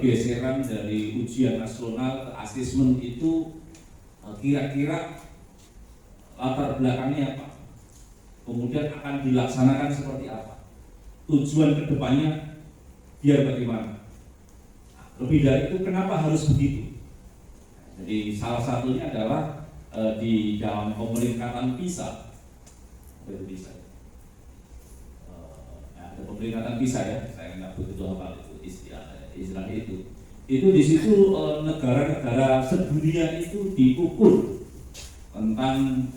pergeseran dari ujian nasional ke asesmen itu kira-kira latar belakangnya apa? Kemudian akan dilaksanakan seperti apa? Tujuan kedepannya biar bagaimana? Lebih dari itu, kenapa harus begitu? Jadi salah satunya adalah di dalam pemeringkatan PISA, ada pemeringkatan PISA ya, saya nggak begitu hafal itu istilah itu. Itu di situ negara-negara sedunia itu diukur tentang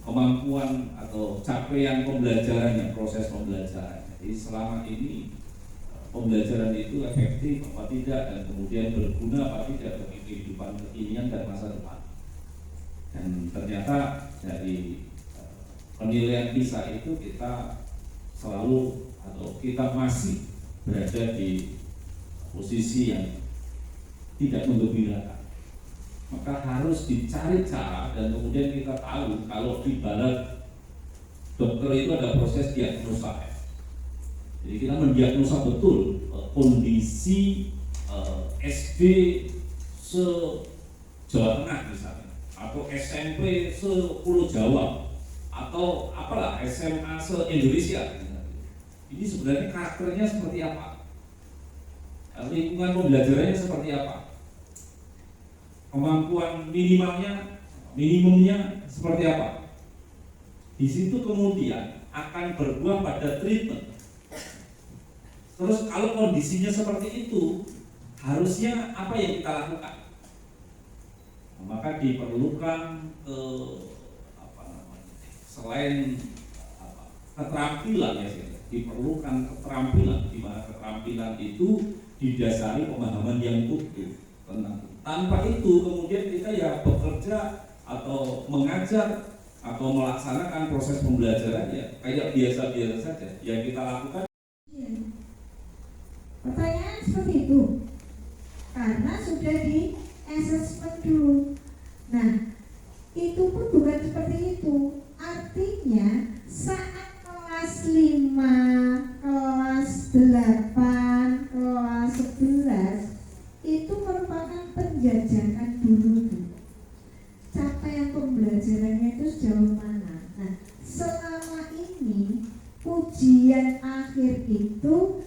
kemampuan atau capaian pembelajarannya, proses pembelajaran. Jadi selama ini pembelajaran itu efektif apa tidak, dan kemudian berguna apa tidak bagi kehidupan kekinian dan masa depan. Dan ternyata dari penilaian PISA itu kita selalu atau kita masih berada di posisi yang tidak menggembirakan. Maka harus dicari cara, dan kemudian kita tahu kalau di barat dokter itu ada proses diagnosa. Jadi kita mendiagnosa betul kondisi SD se-Jawa Tengah misalnya, atau SMP se-Pulau Jawa, atau apalah SMA se-Indonesia. Ini sebenarnya karakternya seperti apa? Lingkungan pembelajarannya seperti apa? Kemampuan minimumnya seperti apa? Di situ kemudian akan berbuah pada treatment. Terus kalau kondisinya seperti itu, harusnya apa yang kita lakukan? Maka diperlukan selain keterampilan ya, diperlukan keterampilan, di mana keterampilan itu didasari pemahaman yang utuh tentang. Tanpa itu kemudian kita ya bekerja atau mengajar atau melaksanakan proses pembelajaran ya kayak biasa-biasa saja yang kita lakukan. Pertanyaan seperti itu karena sudah di assessment dulu. Nah, itu pun bukan seperti itu. Artinya saat kelas 5, kelas 8, kelas 11 itu merupakan penjajakan dulu. Capaian pembelajarannya itu sejauh mana. Nah, selama ini ujian akhir itu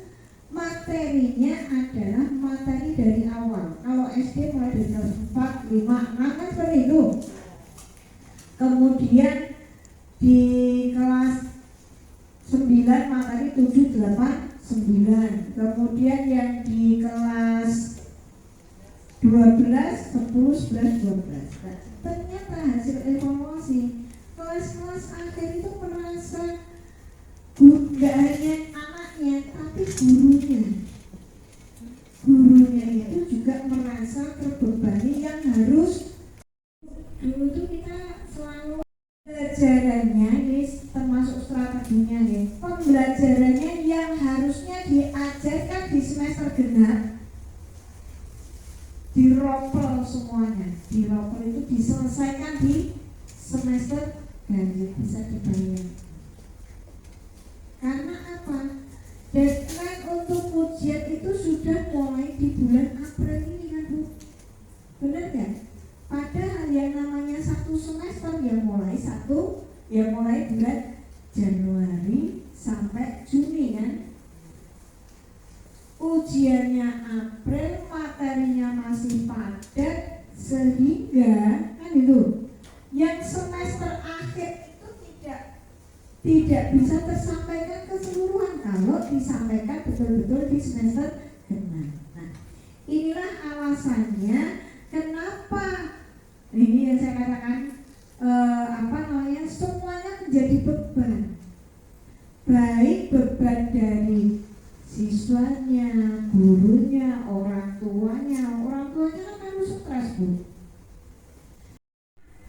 materinya adalah materi dari awal. Kalau SD mulai dari kelas 4, 5, 6 kan seperti itu. Kemudian di kelas 9 materi 7, 8, 9. Kemudian yang di kelas 12, 10, 11, 12. Nah, ternyata hasil evaluasi kelas-kelas akhir itu merasa nggak hanya anaknya tapi gurunya itu juga merasa terbebani yang harus. Dulu tuh kita selalu pembelajarannya ini termasuk strateginya ya, pembelajarannya yang harusnya diajarkan di semester genap diropel semuanya, diropel itu diselesaikan di semester ganjil, bisa dibayar. Karena apa? Deadline untuk ujian itu sudah mulai di bulan April ini kan Bu? Benar kan? Padahal yang namanya satu semester yang mulai bulan Januari sampai Juni kan? Ujiannya April, materinya masih padat, sehingga kan itu yang semester akhir itu tidak bisa tersampaikan keseluruhan kalau disampaikan betul-betul di semester genap. Nah, inilah alasannya kenapa ini yang saya katakan semuanya menjadi beban, baik beban dari siswanya, gurunya, orang tuanya kan harus stres Bu.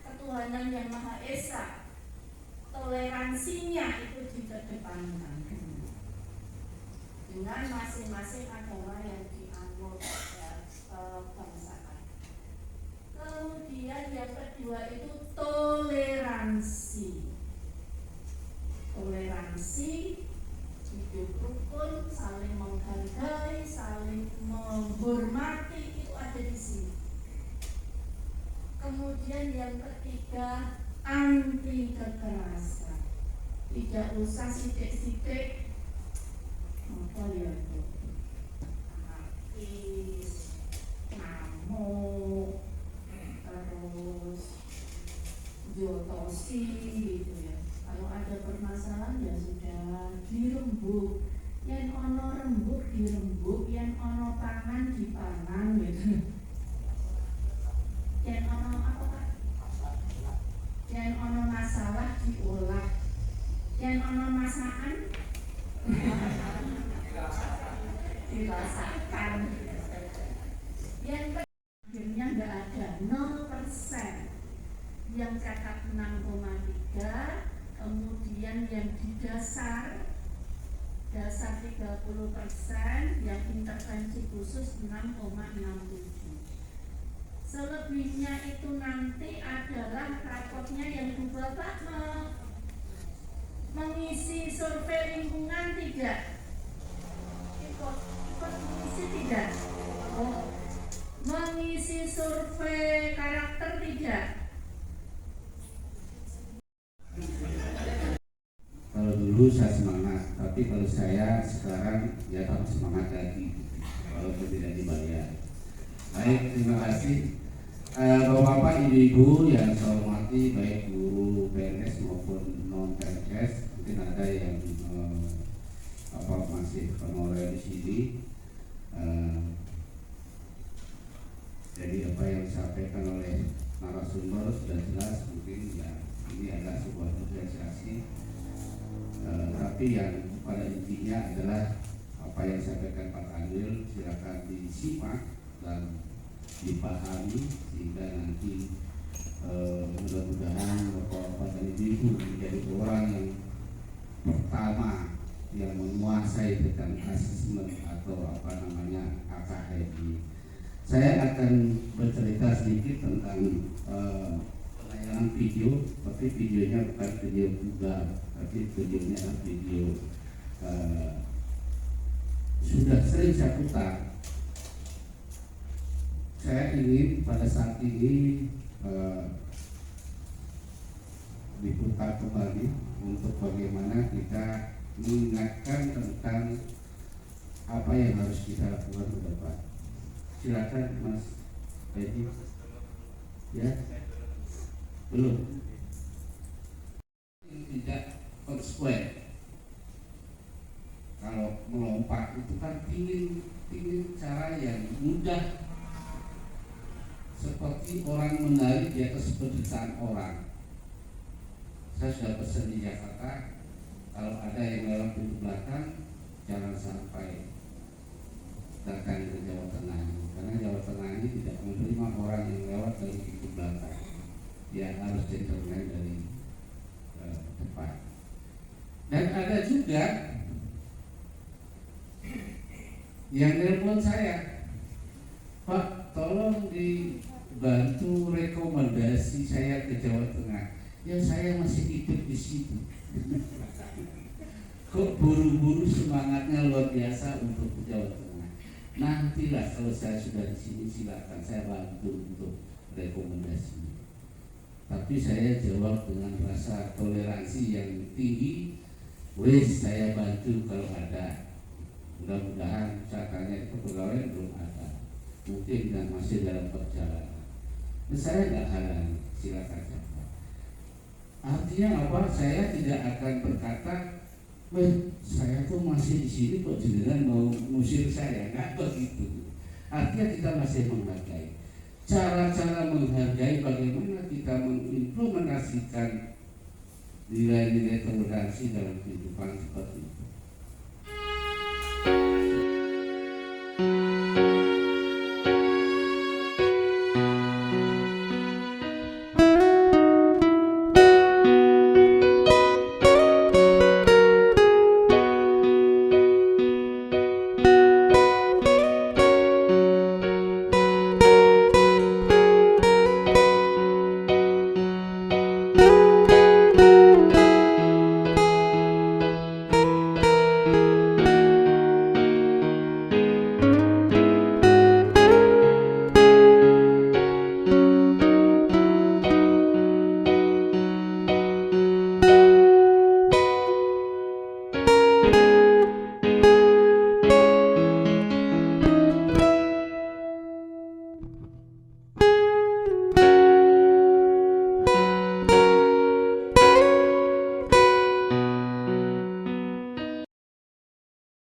Ketuhanan yang Maha Esa, toleransinya itu dikedepankan dengan masing-masing agama yang dianut bangsa. Kemudian yang kedua itu toleransi hidup rukun, saling menghargai, saling menghormati. kekerasan. Tidak usah sidik-sidik apa ya itu, anarkis, ngamuk, terus jotosi gitu ya. Kalau ada permasalahan ya sudah dirembuk, yang ono rembuk dirembuk, yang ono pangan dipangan gitu. Yang ono apa Pak? Yang ono masalah diolah, yang ono masakan dirasakan. Yang akhirnya nggak ada 0%, yang cakap 6,3, kemudian yang di dasar 30%, yang intervensi khusus 6,67. Selebihnya itu nanti adalah rapotnya yang Bu Bapak mengisi survei lingkungan tidak? Ikut mengisi tidak? Oh, mengisi survei karakter tidak? Kalau dulu saya semangat, tapi kalau saya sekarang ya tambah semangat lagi walaupun tidak dibayar. Baik, terima kasih Bapak-bapak, ibu-ibu yang saya hormati, baik guru PNS maupun non PNS. Mungkin ada yang masih honorer di sini. Jadi apa yang disampaikan oleh narasumber sudah jelas, mungkin ya ini adalah sebuah apresiasi. Tapi yang pada intinya adalah apa yang disampaikan Pak Kanwil, silakan disimak dan dipahami sehingga nanti mudah-mudahan Bapak-bapak dan Ibu menjadi orang yang pertama yang menguasai tentang asesmen atau AKHI. Saya akan bercerita sedikit tentang penayangan video, tapi videonya bukan video juga, tapi videonya adalah video sudah sering saya putar. Saya ingin pada saat ini diputar kembali untuk bagaimana kita mengingatkan tentang apa yang harus kita lakukan ke depan. Silakan Mas Edi. Ya, belum. Tidak konsekuen. Kalau melompat itu kan ingin cara yang mudah, seperti orang menari di atas penderitaan orang. Saya sudah pesan di Jakarta, kalau ada yang lewat pintu belakang, jangan sampai datang ke Jawa Tengah, karena Jawa Tengah ini tidak menerima orang yang lewat dari pintu belakang. Dia harus gentleman dari depan. Dan ada juga yang telepon saya, Pak, tolong dibantu rekomendasi saya ke Jawa Tengah. Ya saya masih hidup di situ. Kok buru-buru semangatnya luar biasa untuk ke Jawa Tengah. Nantilah kalau saya sudah di sini silakan saya bantu untuk rekomendasinya. Tapi saya jawab dengan rasa toleransi yang tinggi. Wes saya bantu kalau ada. Mudah-mudahan saya tanya itu pegawai belum ada. Mungkin masih dalam perjalanan. Nah, saya nggak halang, silakan saja. Artinya apa? Saya tidak akan berkata, saya tuh masih di sini kok jenengan mau ngusir saya, nggak begitu. Artinya kita masih menghargai. Cara-cara menghargai bagaimana kita mengimplementasikan nilai-nilai toleransi dalam kehidupan seperti itu.